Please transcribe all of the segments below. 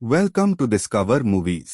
Welcome to discover movies.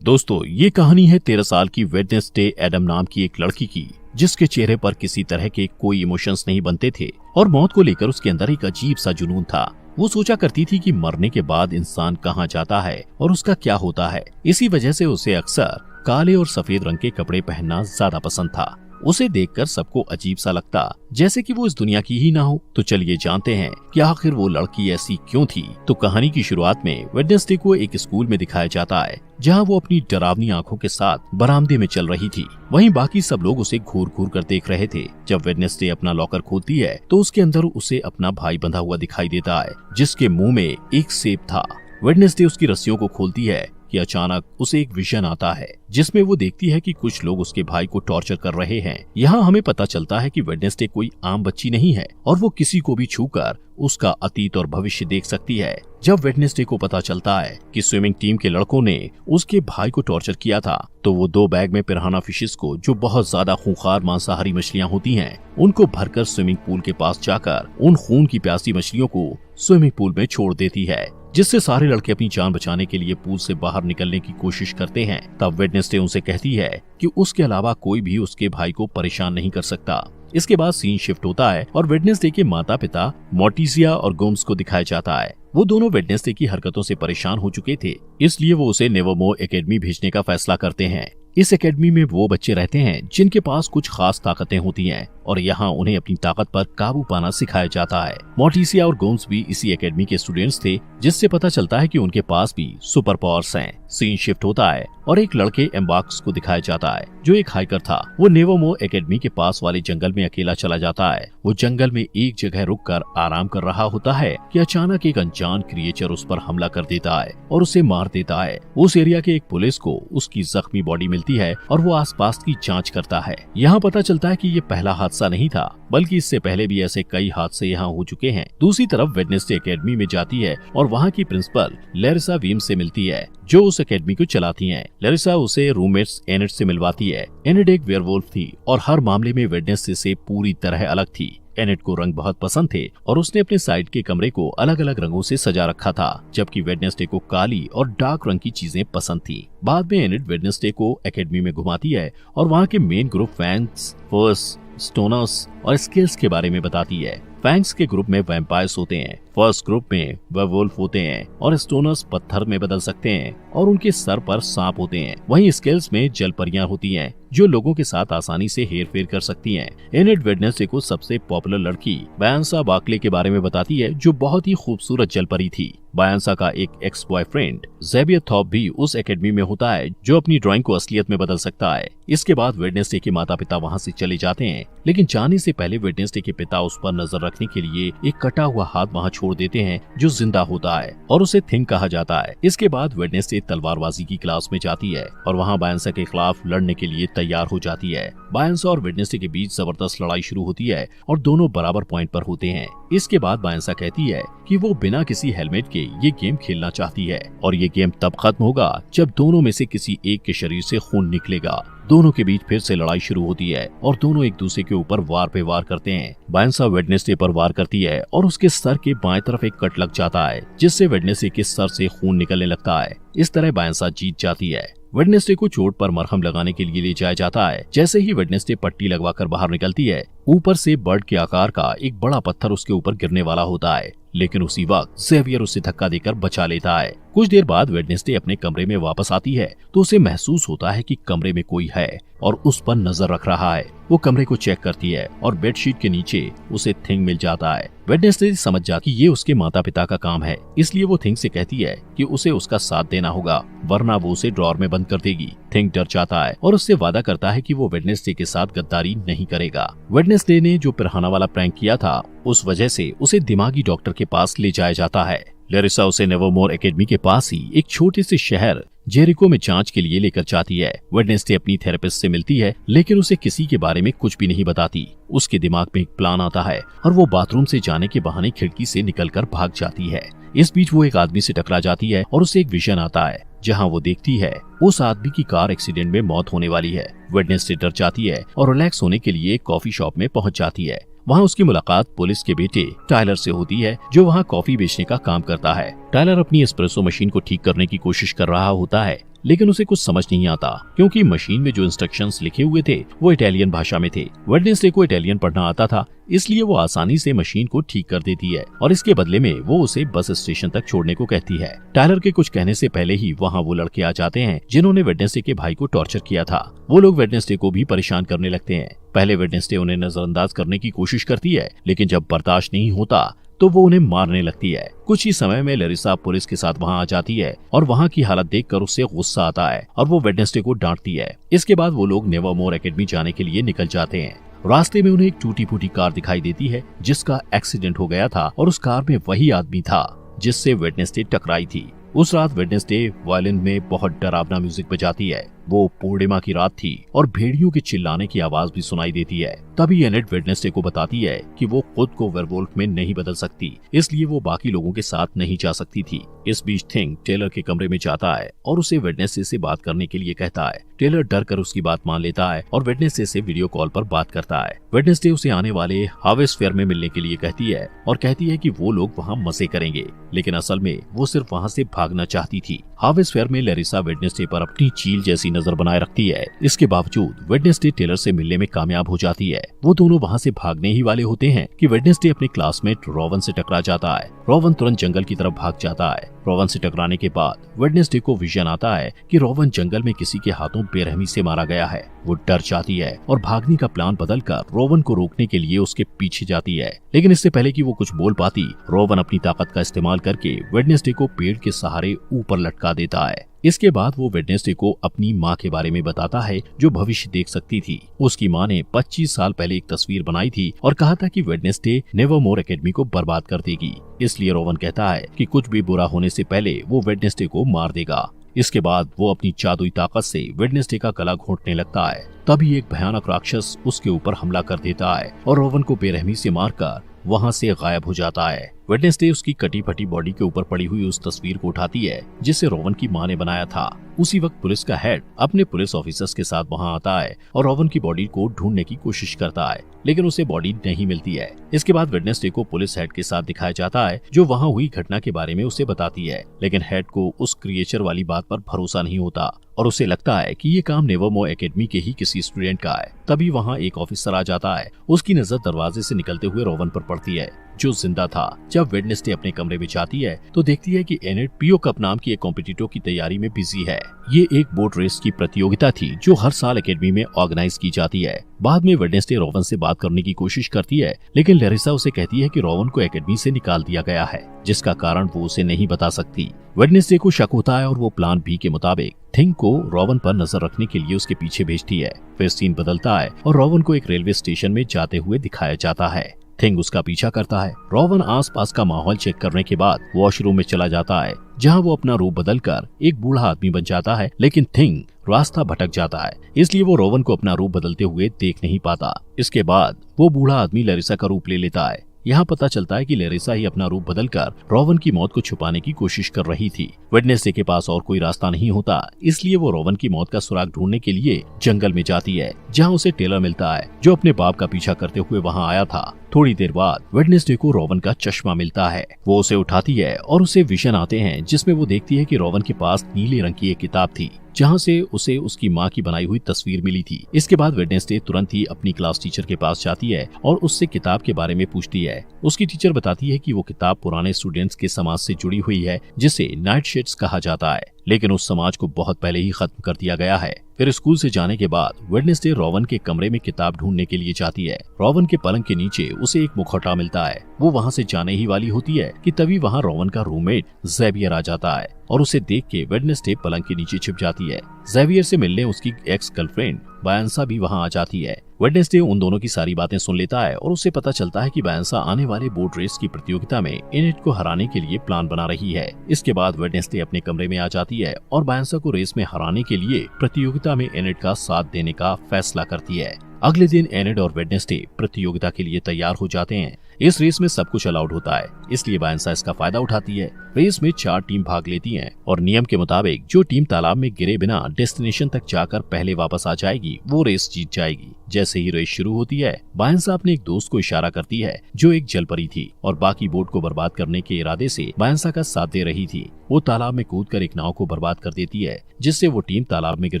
दोस्तों, ये कहानी है 13 साल की वेडनेसडे एडम नाम की एक लड़की की, जिसके चेहरे पर किसी तरह के कोई इमोशंस नहीं बनते थे और मौत को लेकर उसके अंदर एक अजीब सा जुनून था। वो सोचा करती थी कि मरने के बाद इंसान कहाँ जाता है और उसका क्या होता है। इसी वजह से उसे अक्सर काले और सफेद रंग के कपड़े पहनना ज्यादा पसंद था। उसे देखकर सबको अजीब सा लगता, जैसे कि वो इस दुनिया की ही ना हो। तो चलिए जानते हैं कि आखिर वो लड़की ऐसी क्यों थी। तो कहानी की शुरुआत में वेडनेसडे को एक स्कूल में दिखाया जाता है, जहां वो अपनी डरावनी आंखों के साथ बरामदे में चल रही थी। वहीं बाकी सब लोग उसे घूर घूर कर देख रहे थे। जब वेडनेसडे अपना लॉकर खोलती है तो उसके अंदर उसे अपना भाई बंधा हुआ दिखाई देता है, जिसके मुंह में एक सेब था। वेडनेसडे उसकी रस्सियों को खोलती है कि अचानक उसे एक विजन आता है, जिसमें वो देखती है कि कुछ लोग उसके भाई को टॉर्चर कर रहे हैं। यहाँ हमें पता चलता है कि वेडनेसडे कोई आम बच्ची नहीं है और वो किसी को भी छूकर उसका अतीत और भविष्य देख सकती है। जब वेडनेसडे को पता चलता है कि स्विमिंग टीम के लड़कों ने उसके भाई को टॉर्चर किया था, तो वो 2 बैग में पिराना फिशेस को, जो बहुत ज्यादा खूंखार मांसाहारी मछलियां होती हैं, उनको भरकर स्विमिंग पूल के पास जाकर उन खून की प्यासी मछलियों को स्विमिंग पूल में छोड़ देती है, जिससे सारे लड़के अपनी जान बचाने के लिए पूल से बाहर निकलने की कोशिश करते हैं। तब वेडनेसडे उनसे कहती है कि उसके अलावा कोई भी उसके भाई को परेशान नहीं कर सकता। इसके बाद सीन शिफ्ट होता है और वेडनेसडे के माता पिता मोर्टिजिया और गोम्स को दिखाया जाता है। वो दोनों वेडनेसडे की हरकतों से परेशान हो चुके थे, इसलिए वो उसे नेवरमोर एकेडमी भेजने का फैसला करते हैं। इस एकेडमी में वो बच्चे रहते हैं जिनके पास कुछ खास ताकतें होती हैं और यहाँ उन्हें अपनी ताकत पर काबू पाना सिखाया जाता है। मोर्टिजिया और गोम्स भी इसी एकेडमी के स्टूडेंट्स थे, जिससे पता चलता है कि उनके पास भी सुपर पावर्स हैं। सीन शिफ्ट होता है और एक लड़के एम्बार्क्स को दिखाया जाता है, जो एक हाइकर था। वो नेवरमोर एकेडमी के पास वाले जंगल में अकेला चला जाता है। वो जंगल में एक जगह रुककर आराम कर रहा होता है कि अचानक एक अनजान क्रिएचर उस पर हमला कर देता है और उसे मार देता है। उस एरिया के एक पुलिस को उसकी जख्मी बॉडी मिलती है और वो आसपास की जांच करता है। यहाँ पता चलता है कि ये पहला हादसा नहीं था, बल्कि इससे पहले भी ऐसे कई हादसे यहाँ हो चुके हैं। दूसरी तरफ वेडनेसडे एकेडमी में जाती है और वहाँ की प्रिंसिपल लैरिसा वीम्स से मिलती है, जो उस एकेडमी को चलाती हैं। लैरिसा उसे रूममेट्स एनिट से मिलवाती है। एनिट एक वेयरवुल्फ थी और हर मामले में वेडनेसडे से पूरी तरह अलग थी। एनिट को रंग बहुत पसंद थे और उसने अपने साइड के कमरे को अलग अलग रंगों से सजा रखा था, जबकि वेडनेसडे को काली और डार्क रंग की चीजें पसंद थी। बाद में एनिट वेडनेसडे को एकेडमी में घुमाती है और वहाँ के मेन ग्रुप फैंग्स, फर्स, स्टोनर्स और स्किल्स के बारे में बताती है। फैंग्स के ग्रुप में वैम्पायर्स होते हैं, फर्स्ट ग्रुप में वेयरवुल्फ होते हैं और स्टोनर्स पत्थर में बदल सकते हैं और उनके सर पर सांप होते हैं। वहीं स्किल्स में जलपरियां होती हैं, जो लोगों के साथ आसानी से हेरफेर कर सकती हैं। एनिट वेडनेसडे को सबसे पॉपुलर लड़की बायंसा बार्कले के बारे में बताती है, जो बहुत ही खूबसूरत जलपरी थी। बायंसा का एक एक्स बॉयफ्रेंड ज़ेवियर थॉप भी उस एकेडमी में होता है, जो अपनी ड्राइंग को असलियत में बदल सकता है। इसके बाद वेडनेसडे के माता पिता वहाँ से चले जाते हैं, लेकिन जाने से पहले वेडनेसडे के पिता उस पर नजर रखने के लिए एक कटा हुआ हाथ वहाँ छोड़ देते हैं, जो जिंदा होता है और उसे थिंग कहा जाता है। इसके बाद वेडनेसडे तलवारबाजी की क्लास में जाती है और वहाँ बायंसा के खिलाफ लड़ने के लिए तैयार हो जाती है। बायंसा और वेडनेसडे के बीच जबरदस्त लड़ाई शुरू होती है और दोनों बराबर पॉइंट पर होते हैं। इसके बाद बायंसा कहती है कि वो बिना किसी हेलमेट के ये गेम खेलना चाहती है और ये गेम तब खत्म होगा जब दोनों में से किसी एक के शरीर से खून निकलेगा। दोनों के बीच फिर से लड़ाई शुरू होती है और दोनों एक दूसरे के ऊपर वार पे वार करते हैं। बायंसा वेडनेसडे पर वार करती है और उसके सर के बाएं तरफ एक कट लग जाता है, जिससे वेडनेसडे के सर से खून निकलने लगता है। इस तरह बायंसा जीत जाती है। वेडनेसडे को चोट पर मरहम लगाने के लिए ले जाया जाता है। जैसे ही वेडनेसडे पट्टी लगवाकर बाहर निकलती है, ऊपर से बर्ड के आकार का एक बड़ा पत्थर उसके ऊपर गिरने वाला होता है, लेकिन उसी वक्त ज़ेवियर उसे धक्का देकर बचा लेता है। कुछ देर बाद वेडनेसडे अपने कमरे में वापस आती है तो उसे महसूस होता है कि कमरे में कोई है और उस पर नजर रख रहा है। वो कमरे को चेक करती है और बेडशीट के नीचे उसे थिंग मिल जाता है। वेडनेसडे समझ जाती कि ये उसके माता पिता का काम है, इसलिए वो थिंग से कहती है कि उसे उसका साथ देना होगा, वरना वो उसे ड्रॉर में बंद कर देगी। थिंग डर जाता है और उससे वादा करता है कि वो वेडनेसडे के साथ गद्दारी नहीं करेगा। वेडनेसडे ने जो पिराना वाला प्रैंक किया था, उस वजह से उसे दिमागी डॉक्टर के पास ले जाया जाता है। लैरिसा उसे नेवरमोर एकेडमी के पास ही एक छोटे से शहर जेरिको में जांच के लिए लेकर जाती है। वेडनेसडे अपनी थेरेपिस्ट से मिलती है, लेकिन उसे किसी के बारे में कुछ भी नहीं बताती। उसके दिमाग में एक प्लान आता है और वो बाथरूम से जाने के बहाने खिड़की से निकलकर भाग जाती है। इस बीच वो एक आदमी से टकरा जाती है और उसे एक विजन आता है, जहां वो देखती है उस आदमी की कार एक्सीडेंट में मौत होने वाली है। वेडनेसडे डर जाती है और रिलैक्स होने के लिए एक कॉफी शॉप में पहुंच जाती है। वहाँ उसकी मुलाकात पुलिस के बेटे टायलर से होती है, जो वहाँ कॉफी बेचने का काम करता है। टायलर अपनी एस्प्रेसो मशीन को ठीक करने की कोशिश कर रहा होता है, लेकिन उसे कुछ समझ नहीं आता क्योंकि मशीन में जो इंस्ट्रक्शंस लिखे हुए थे वो इटालियन भाषा में थे। वेडनेसडे को इटालियन पढ़ना आता था, इसलिए वो आसानी से मशीन को ठीक कर देती है और इसके बदले में वो उसे बस स्टेशन तक छोड़ने को कहती है। टायलर के कुछ कहने से पहले ही वहाँ वो लड़के आ जाते हैं जिन्होंने वेडनेसडे के भाई को टॉर्चर किया था। वो लोग वेडनेसडे को भी परेशान करने लगते हैं। पहले वेडनेसडे उन्हें नजरअंदाज करने की कोशिश करती है, लेकिन जब बर्दाश्त नहीं होता तो वो उन्हें मारने लगती है। कुछ ही समय में लैरिसा पुलिस के साथ वहां आ जाती है और वहां की हालत देखकर उससे गुस्सा आता है और वो वेडनेसडे को डांटती है। इसके बाद वो लोग नेवरमोर एकेडमी जाने के लिए निकल जाते हैं। रास्ते में उन्हें एक टूटी फूटी कार दिखाई देती है जिसका एक्सीडेंट हो गया था और उस कार में वही आदमी था जिससे वेडनेसडे टकराई थी। उस रात वेडनेसडे वायलिन में बहुत डरावना म्यूजिक बजाती है। वो पूर्णिमा की रात थी और भेड़ियों के चिल्लाने की आवाज भी सुनाई देती है। तभी एनेट वेडनेसडे को बताती है कि वो खुद को वेयरवुल्फ में नहीं बदल सकती, इसलिए वो बाकी लोगों के साथ नहीं जा सकती थी। इस बीच थिंग टेलर के कमरे में जाता है और उसे वेडनेसडे से बात करने के लिए कहता है। टेलर डर कर उसकी बात मान लेता है और वेडनेसडे से वीडियो कॉल पर बात करता है। वेडनेसडे उसे आने वाले हार्वेस्ट फेयर में मिलने के लिए कहती है और कहती है कि वो लोग वहाँ मजे करेंगे, लेकिन असल में वो सिर्फ वहाँ से भागना चाहती थी। हार्वेस्ट फेयर में लैरिसा वेडनेसडे पर अपनी चील जैसी नजर बनाए रखती है। इसके बावजूद वेडनेसडे टेलर से मिलने में कामयाब हो जाती है। वो दोनों वहाँ से भागने ही वाले होते हैं कि वेडनेसडे अपने क्लासमेट रोवन से टकरा जाता है। रोवन तुरंत जंगल की तरफ भाग जाता है। रोवन से टकराने के बाद वेडनेसडे को विजन आता है कि रोवन जंगल में किसी के हाथों बेरहमी से मारा गया है। वो डर जाती है और भागने का प्लान बदलकर रोवन को रोकने के लिए उसके पीछे जाती है, लेकिन इससे पहले कि वो कुछ बोल पाती, रोवन अपनी ताकत का इस्तेमाल करके वेडनेसडे को पेड़ के सहारे ऊपर लटका देता है। इसके बाद वो वेडनेसडे को अपनी माँ के बारे में बताता है जो भविष्य देख सकती थी। उसकी माँ ने 25 साल पहले एक तस्वीर बनाई थी और कहा था कि वेडनेसडे नेवरमोर एकेडमी को बर्बाद कर देगी। इसलिए रोवन कहता है कि कुछ भी बुरा होने से पहले वो वेडनेसडे को मार देगा। इसके बाद वो अपनी जादुई ताकत से वेडनेसडे का गला घोंटने लगता है। तभी एक भयानक राक्षस उसके ऊपर हमला कर देता है और रोवन को बेरहमी से मारकर वहाँ से गायब हो जाता है। वेडनेसडे उसकी कटी फटी बॉडी के ऊपर पड़ी हुई उस तस्वीर को उठाती है जिसे रोवन की माँ ने बनाया था। उसी वक्त पुलिस का हेड अपने पुलिस ऑफिसर्स के साथ वहां आता है और रोवन की बॉडी को ढूंढने की कोशिश करता है, लेकिन उसे बॉडी नहीं मिलती है। इसके बाद वेडनेसडे को पुलिस हेड के साथ दिखाया जाता है जो वहां हुई घटना के बारे में उसे बताती है, लेकिन हेड को उस क्रिएचर वाली बात पर भरोसा नहीं होता और उसे लगता है कि ये काम नेवरमोर एकेडमी के ही किसी स्टूडेंट का है। तभी वहाँ एक ऑफिसर आ जाता है। उसकी नजर दरवाजे से निकलते हुए रोवन पर पड़ती है जो जिंदा था। जब वेडनेसडे अपने कमरे में जाती है तो देखती है कि एनेट पीओ कप नाम की एक कॉम्पिटिटर की तैयारी में बिजी है। ये एक बोट रेस की प्रतियोगिता थी जो हर साल एकेडमी में ऑर्गेनाइज की जाती है। बाद में वेडनेसडे रोवन से बात करने की कोशिश करती है, लेकिन लैरिसा उसे कहती है कि रोवन को एकेडमी से निकाल दिया गया है, जिसका कारण वो उसे नहीं बता सकती। वेडनेसडे को शक होता है और वो प्लान बी के मुताबिक थिंग को रोवन पर नजर रखने के लिए उसके पीछे भेजती है। फिर सीन बदलता है और रोवन को एक रेलवे स्टेशन में जाते हुए दिखाया जाता है। थिंग उसका पीछा करता है। रोवन आसपास का माहौल चेक करने के बाद वॉशरूम में चला जाता है जहां वो अपना रूप बदलकर एक बूढ़ा आदमी बन जाता है, लेकिन थिंग रास्ता भटक जाता है, इसलिए वो रोवन को अपना रूप बदलते हुए देख नहीं पाता। इसके बाद वो बूढ़ा आदमी लैरिसा का रूप ले लेता है। यहाँ पता चलता है कि लैरिसा ही अपना रूप बदलकर रोवन की मौत को छुपाने की कोशिश कर रही थी। वेडनेसडे के पास और कोई रास्ता नहीं होता, इसलिए वो रोवन की मौत का सुराग ढूंढने के लिए जंगल में जाती है, जहाँ उसे टेलर मिलता है जो अपने बाप का पीछा करते हुए वहाँ आया था। थोड़ी देर बाद वेडनेसडे को रोवन का चश्मा मिलता है। वो उसे उठाती है और उसे विजन आते हैं जिसमें वो देखती है कि रोवन के पास नीले रंग की एक किताब थी जहाँ से उसे उसकी माँ की बनाई हुई तस्वीर मिली थी। इसके बाद वेडनेसडे तुरंत ही अपनी क्लास टीचर के पास जाती है और उससे किताब के बारे में पूछती है। उसकी टीचर बताती है कि वो किताब पुराने स्टूडेंट्स के समाज से जुड़ी हुई है जिसे नाइट शेड्स कहा जाता है, लेकिन उस समाज को बहुत पहले ही खत्म कर दिया गया है। फिर स्कूल से जाने के बाद वेडनेसडे रोवन के कमरे में किताब ढूंढने के लिए जाती है। रोवन के पलंग के नीचे उसे एक मुखौटा मिलता है। वो वहाँ से जाने ही वाली होती है कि तभी वहाँ रोवन का रूममेट ज़ेवियर आ जाता है और उसे देख के वेडनेसडे पलंग के नीचे छिप जाती है। ज़ेवियर से मिलने उसकी एक्स गर्लफ्रेंड बायंसा भी वहाँ आ जाती है। वेडनेसडे उन दोनों की सारी बातें सुन लेता है और उसे पता चलता है कि बायंसा आने वाले बोट रेस की प्रतियोगिता में एनेट को हराने के लिए प्लान बना रही है। इसके बाद वेडनेसडे अपने कमरे में आ जाती है और बायंसा को रेस में हराने के लिए प्रतियोगिता में एनेट का साथ देने का फैसला करती है। अगले दिन एनेट और वेडनेसडे प्रतियोगिता के लिए तैयार हो जाते हैं। इस रेस में सब कुछ अलाउड होता है, इसलिए बायंसा इसका फायदा उठाती है। रेस में 4 टीम भाग लेती हैं और नियम के मुताबिक जो टीम तालाब में गिरे बिना डेस्टिनेशन तक जाकर पहले वापस आ जाएगी वो रेस जीत जाएगी। जैसे ही रेस शुरू होती है, बायंसा अपने एक दोस्त को इशारा करती है जो एक जलपरी थी और बाकी बोट को बर्बाद करने के इरादे से बायंसा का साथ दे रही थी। वो तालाब में कूदकर एक नाव को बर्बाद कर देती है, जिससे वो टीम तालाब में गिर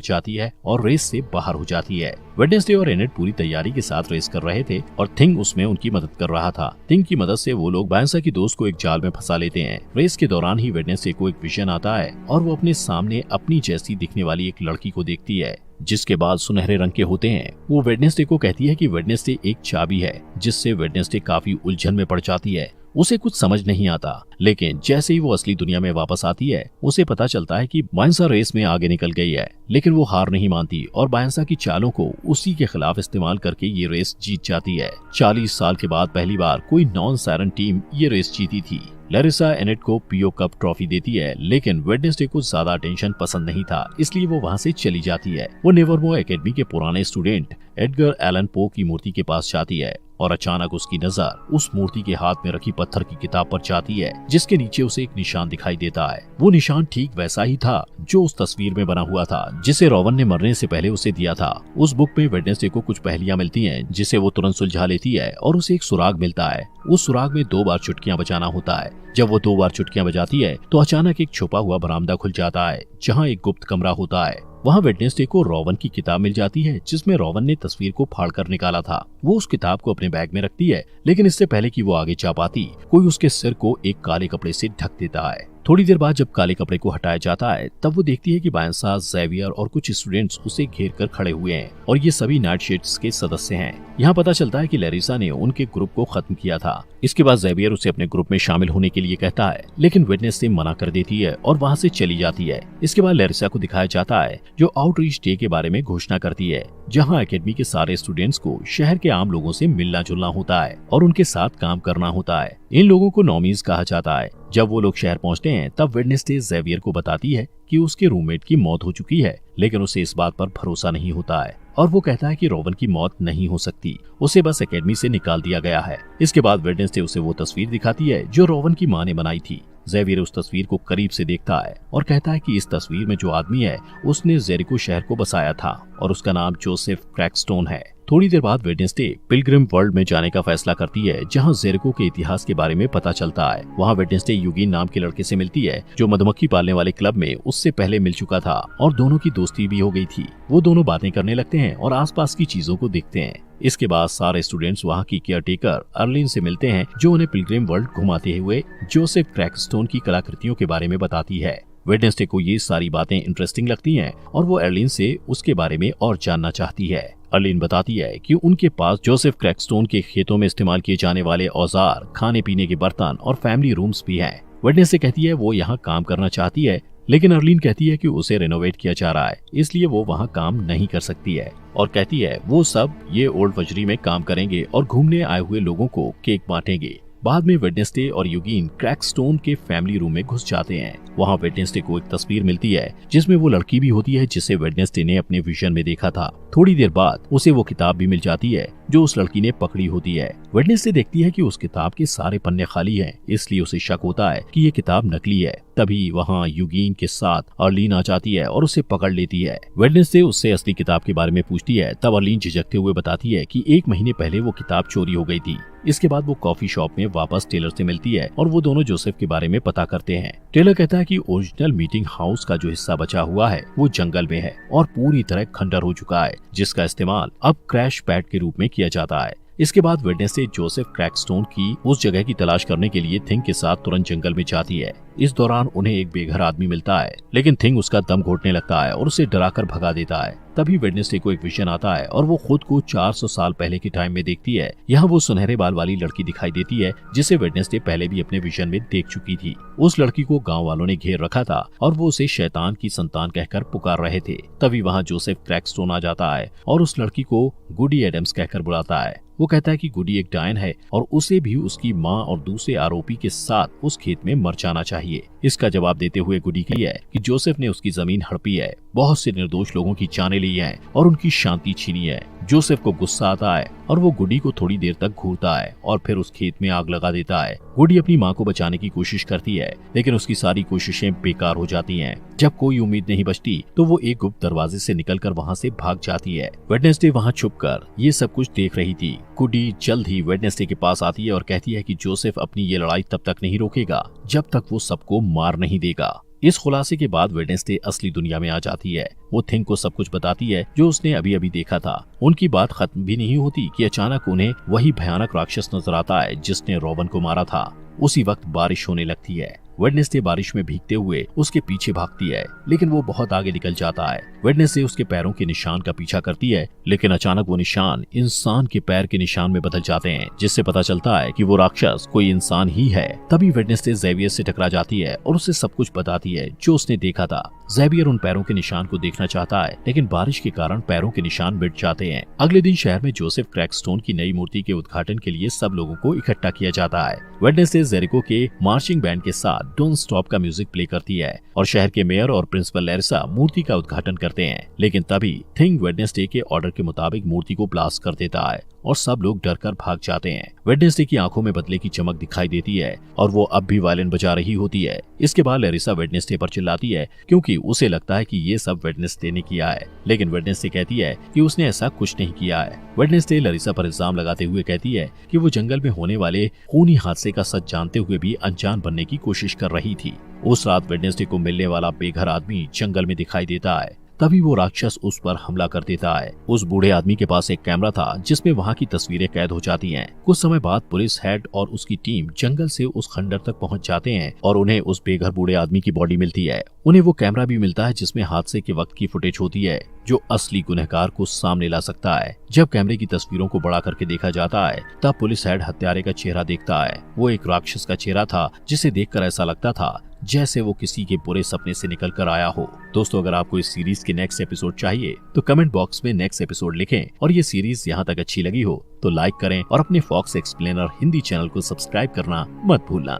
जाती है और रेस से बाहर हो जाती है। वेडनेसडे और एनेट पूरी तैयारी के साथ रेस कर रहे थे और थिंग उसमें उनकी मदद कर रहा था। थिंग की मदद से वो लोग बायंसा की दोस्त को एक जाल में फंसा लेते हैं। रेस के दौरान ही वेडनेसडे को एक विजन आता है और वो अपने सामने अपनी जैसी दिखने वाली एक लड़की को देखती है जिसके बाल सुनहरे रंग के होते हैं। वो वेडनेसडे को कहती है कि वेडनेसडे एक चाबी है, जिससे वेडनेसडे काफी उलझन में पड़ जाती है। उसे कुछ समझ नहीं आता, लेकिन जैसे ही वो असली दुनिया में वापस आती है उसे पता चलता है कि बायंसा रेस में आगे निकल गई है, लेकिन वो हार नहीं मानती और बायंसा की चालों को उसी के खिलाफ इस्तेमाल करके ये रेस जीत जाती है। 40 साल के बाद पहली बार कोई नॉन सायरन टीम ये रेस जीती थी। लैरिसा एनेट को पीओ कप ट्रॉफी देती है, लेकिन वेडनेसडे को ज्यादा अटेंशन पसंद नहीं था, इसलिए वो वहाँ से चली जाती है। वो नेवरमोर एकेडमी के पुराने स्टूडेंट एडगर एलन पो की मूर्ति के पास जाती है और अचानक उसकी नजर उस मूर्ति के हाथ में रखी पत्थर की किताब पर जाती है, जिसके नीचे उसे एक निशान दिखाई देता है। वो निशान ठीक वैसा ही था जो उस तस्वीर में बना हुआ था, जिसे रोवन ने मरने से पहले उसे दिया था। उस बुक में वेडनेसडे को कुछ पहेलियां मिलती हैं, जिसे वो तुरंत सुलझा लेती है और उसे एक सुराग मिलता है। उस सुराग में 2 बार चुटकियां बजाना होता है। जब वो 2 बार चुटकियां बजाती है तो अचानक एक छुपा हुआ बरामदा खुल जाता है, जहाँ एक गुप्त कमरा होता है। वहाँ वेडनेसडे को रोवन की किताब मिल जाती है, जिसमें रोवन ने तस्वीर को फाड़कर निकाला था। वो उस किताब को अपने बैग में रखती है, लेकिन इससे पहले कि वो आगे जा पाती, कोई उसके सिर को एक काले कपड़े से ढक देता है। थोड़ी देर बाद जब काले कपड़े को हटाया जाता है, तब वो देखती है कि बायंसा, ज़ेवियर और कुछ स्टूडेंट्स उसे घेर कर खड़े हुए हैं और ये सभी नाइटशेड्स के सदस्य हैं। यहाँ पता चलता है कि लैरिसा ने उनके ग्रुप को खत्म किया था। इसके बाद ज़ेवियर उसे अपने ग्रुप में शामिल होने के लिए कहता है, लेकिन वेडनेसडे मना कर देती है और वहाँ से चली जाती है। इसके बाद लैरिसा को दिखाया जाता है जो आउटरीच डे के बारे में घोषणा करती है, जहाँ एकेडमी के सारे स्टूडेंट्स को शहर के आम लोगों से मिलना जुलना होता है और उनके साथ काम करना होता है। इन लोगों को नॉमीज कहा जाता है। जब वो लोग शहर पहुंचते हैं, तब वेडनेसडे ज़ेवियर को बताती है कि उसके रूममेट की मौत हो चुकी है, लेकिन उसे इस बात पर भरोसा नहीं होता है और वो कहता है कि रोवन की मौत नहीं हो सकती, उसे बस एकेडमी से निकाल दिया गया है। इसके बाद वेडनेसडे उसे वो तस्वीर दिखाती है जो रोवन की माँ ने बनाई थी। ज़ेवियर उस तस्वीर को करीब से देखता है और कहता है कि इस तस्वीर में जो आदमी है उसने जेरिको शहर को बसाया था और उसका नाम जोसेफ क्रैकस्टोन है। थोड़ी देर बाद वेडनेसडे पिलग्रिम वर्ल्ड में जाने का फैसला करती है, जहां जेरिको के इतिहास के बारे में पता चलता है। वहां वेडनेसडे यूगिन नाम के लड़के से मिलती है जो मधुमक्खी पालने वाले क्लब में उससे पहले मिल चुका था और दोनों की दोस्ती भी हो गई थी। वो दोनों बातें करने लगते हैं और आसपास की चीजों को देखते हैं। इसके बाद सारे स्टूडेंट्स वहाँ की केयरटेकर अर्लिन से मिलते हैं, जो उन्हें पिलग्रिम वर्ल्ड घुमाते हुए जोसेफ क्रैकस्टोन की कलाकृतियों के बारे में बताती है। वेडनेसडे को ये सारी बातें इंटरेस्टिंग लगती हैं और वो अर्लिन से उसके बारे में और जानना चाहती है। अर्लिन बताती है कि उनके पास जोसेफ क्रैकस्टोन के खेतों में इस्तेमाल किए जाने वाले औजार, खाने पीने के बर्तन और फैमिली रूम्स भी हैं। वेडनेसडे कहती है वो यहाँ काम करना चाहती है, लेकिन अर्लिन कहती है कि उसे रेनोवेट किया जा रहा है, इसलिए वो वहाँ काम नहीं कर सकती है और कहती है वो सब ये ओल्ड वजरी में काम करेंगे और घूमने आए हुए लोगों को केक बांटेंगे। बाद में वेडनेसडे और यूगिन क्रैकस्टोन के फैमिली रूम में घुस जाते हैं। वहाँ वेडनेसडे को एक तस्वीर मिलती है जिसमें वो लड़की भी होती है जिसे वेडनेसडे ने अपने विजन में देखा था। थोड़ी देर बाद उसे वो किताब भी मिल जाती है जो उस लड़की ने पकड़ी होती है। वेडनेसडे देखती है कि उस किताब के सारे पन्ने खाली हैं, इसलिए उसे शक होता है कि ये किताब नकली है। तभी वहाँ यूगिन के साथ अर्लिन आ जाती है और उसे पकड़ लेती है। वेडनेसडे उससे असली किताब के बारे में पूछती है, तब अर्लिन झिझकते हुए बताती है कि 1 महीने पहले वो किताब चोरी हो गई थी। इसके बाद वो कॉफी शॉप में वापस टेलर से मिलती है और वो दोनों जोसेफ के बारे में पता करते हैं। टेलर कहता है कि ओरिजिनल मीटिंग हाउस का जो हिस्सा बचा हुआ है वो जंगल में है और पूरी तरह खंडर हो चुका है, जिसका इस्तेमाल अब क्रैश पैड के रूप में किया जाता है। इसके बाद वेडनेसडे जोसेफ क्रैकस्टोन की उस जगह की तलाश करने के लिए थिंग के साथ तुरंत जंगल में जाती है। इस दौरान उन्हें एक बेघर आदमी मिलता है, लेकिन थिंग उसका दम घोटने लगता है और उसे डराकर भगा देता है। तभी वेडनेसडे को एक विजन आता है और वो खुद को 400 साल पहले के टाइम में देखती है। यहाँ वो सुनहरे बाल वाली लड़की दिखाई देती है जिसे वेडनेसडे पहले भी अपने विजन में देख चुकी थी। उस लड़की को गांव वालों ने घेर रखा था और वो उसे शैतान की संतान कहकर पुकार रहे थे। तभी वहाँ जोसेफ क्रैकस्टोन आ जाता है और उस लड़की को गुडी एडम्स कहकर बुलाता है। वो कहता है कि गुडी एक डायन है और उसे भी उसकी माँ और दूसरे आरोपी के साथ उस खेत में मर जाना चाहिए। इसका जवाब देते हुए गुडी कहती है कि जोसेफ ने उसकी जमीन हड़पी है, बहुत से निर्दोष लोगों की जानें ली है और उनकी शांति छीनी है। जोसेफ को गुस्सा आता है और वो गुडी को थोड़ी देर तक घूरता है और फिर उस खेत में आग लगा देता है। गुडी अपनी माँ को बचाने की कोशिश करती है, लेकिन उसकी सारी कोशिशें बेकार हो जाती हैं। जब कोई उम्मीद नहीं बचती तो वो एक गुप्त दरवाजे से निकलकर वहाँ से भाग जाती है। वेडनेसडे वहाँ छुपकर ये सब कुछ देख रही थी। गुडी जल्द ही वेडनेसडे के पास आती है और कहती है कि जोसेफ अपनी ये लड़ाई तब तक नहीं रोकेगा जब तक वो सबको मार नहीं देगा। इस खुलासे के बाद वेडनेसडे असली दुनिया में आ जाती है। वो थिंग को सब कुछ बताती है जो उसने अभी अभी देखा था। उनकी बात खत्म भी नहीं होती कि अचानक उन्हें वही भयानक राक्षस नजर आता है जिसने रॉबन को मारा था। उसी वक्त बारिश होने लगती है। वेडनेसडे बारिश में भीगते हुए उसके पीछे भागती है, लेकिन वो बहुत आगे निकल जाता है। वेडनेसडे उसके पैरों के निशान का पीछा करती है, लेकिन अचानक वो निशान इंसान के पैर के निशान में बदल जाते हैं, जिससे पता चलता है कि वो राक्षस कोई इंसान ही है। तभी वेडनेसडे ज़ेवियर से टकरा जाती है और उसे सब कुछ बताती है जो उसने देखा था। ज़ेवियर उन पैरों के निशान को देखना चाहता है, लेकिन बारिश के कारण पैरों के निशान मिट जाते हैं। अगले दिन शहर में जोसेफ क्रैकस्टोन की नई मूर्ति के उद्घाटन के लिए सब लोगों को इकट्ठा किया जाता है। वेडनेसडे जेरिको के मार्चिंग बैंड के साथ डोंट स्टॉप का म्यूजिक प्ले करती है और शहर के मेयर और प्रिंसिपल लैरिसा मूर्ति का उद्घाटन करते हैं, लेकिन तभी थिंग वेडनेसडे के ऑर्डर के मुताबिक मूर्ति को ब्लास्ट कर देता है और सब लोग डरकर भाग जाते हैं। वेडनेसडे की आंखों में बदले की चमक दिखाई देती है और वो अब भी वायलिन बजा रही होती है। इसके बाद लैरिसा वेडनेसडे पर चिल्लाती है क्योंकि उसे लगता है कि ये सब वेडनेसडे ने किया है, लेकिन वेडनेसडे कहती है कि उसने ऐसा कुछ नहीं किया है। वेडनेसडे लैरिसा पर इल्जाम लगाते हुए कहती है कि वो जंगल में होने वाले खूनी हादसे का सच जानते हुए भी अनजान बनने की कोशिश कर रही थी। उस रात वेडनेसडे को मिलने वाला बेघर आदमी जंगल में दिखाई देता है। तभी वो राक्षस उस पर हमला कर देता है। उस बूढ़े आदमी के पास एक कैमरा था जिसमें वहाँ की तस्वीरें कैद हो जाती हैं। कुछ समय बाद पुलिस हेड और उसकी टीम जंगल से उस खंडर तक पहुँच जाते हैं और उन्हें उस बेघर बूढ़े आदमी की बॉडी मिलती है। उन्हें वो कैमरा भी मिलता है जिसमें हादसे के वक्त की फुटेज होती है जो असली गुनहगार को सामने ला सकता है। जब कैमरे की तस्वीरों को बड़ा करके देखा जाता है तब पुलिस हेड हत्यारे का चेहरा देखता है। वो एक राक्षस का चेहरा था जिसे देखकर ऐसा लगता था जैसे वो किसी के बुरे सपने से निकल कर आया हो। दोस्तों, अगर आपको इस सीरीज के नेक्स्ट एपिसोड चाहिए तो कमेंट बॉक्स में नेक्स्ट एपिसोड लिखें और ये सीरीज यहाँ तक अच्छी लगी हो तो लाइक करें और अपने फॉक्स एक्सप्लेनर हिंदी चैनल को सब्सक्राइब करना मत भूलना।